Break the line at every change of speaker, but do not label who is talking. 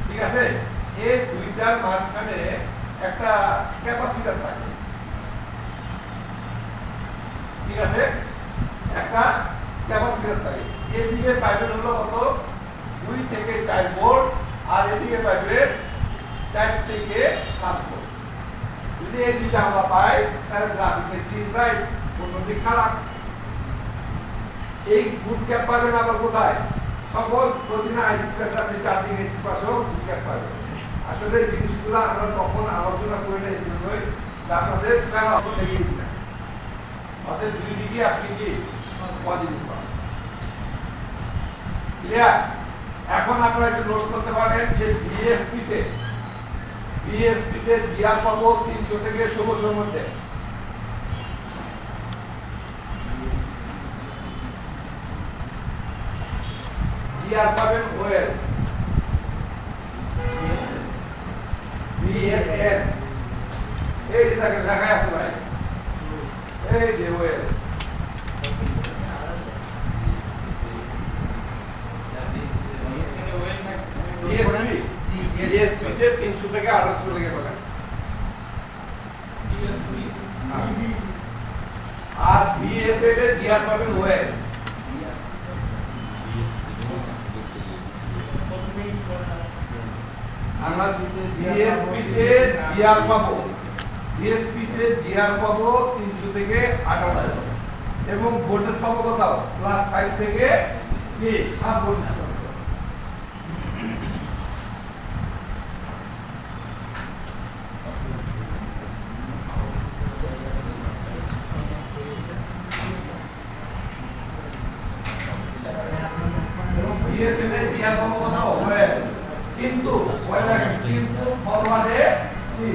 ঠিক আছে, এই দুইটার মাঝখানে একটা ক্যাপাসিটর থাকে, ঠিক আছে, একটা ক্যাপাসিটর থাকে। এদিকে পাইপের হলো কত 2 থেকে 4 ভোল্ট আর এদিকে পাইপের 4 থেকে 7 ভোল্ট। যদি এই দুইটা আমরা পাই তাহলে গ্রাফিক্সে ঠিক রাইট, অন্যদিক খারাপ। এই গুড ক্যাপ পাবেন আবার কোথায়? সকল প্রতিদিন আইসি কাছে আপনি চার্জিং এসি পাশেও গুড ক্যাপ পাবেন। আসলে এই জিনিসগুলো আমরা তখন আলোচনা করে নেই, এই জন্যই আপনাদের প্ল্যান অত থেকে না অর্থাৎ দুই দিকে আপনি কি পজিটিভ পাবেন। ক্লিয়ার? এখন আপনারা একটু নোট করতে পারেন যে বিএসপি তে জিআর পাবো 300 থেকে 1600 এর মধ্যে। জিআর পাবেন ওয়েল বিএসএন, এই যে দেখেন লেখা আছে ভাই, এই যে ওয়েল। বিএসপি তে 300 থেকে 800 লেগে পাবেন। আর বিএসএন এর জিআর পাবেন ওয়েল। আমরা বিএসপি তে জিআর পাবো, 300 থেকে 8000 এবং ভোল্টেজ পাবো কত +5 থেকে 7 ভোল্ট। কিন্তু ফরওয়ার্ডে কি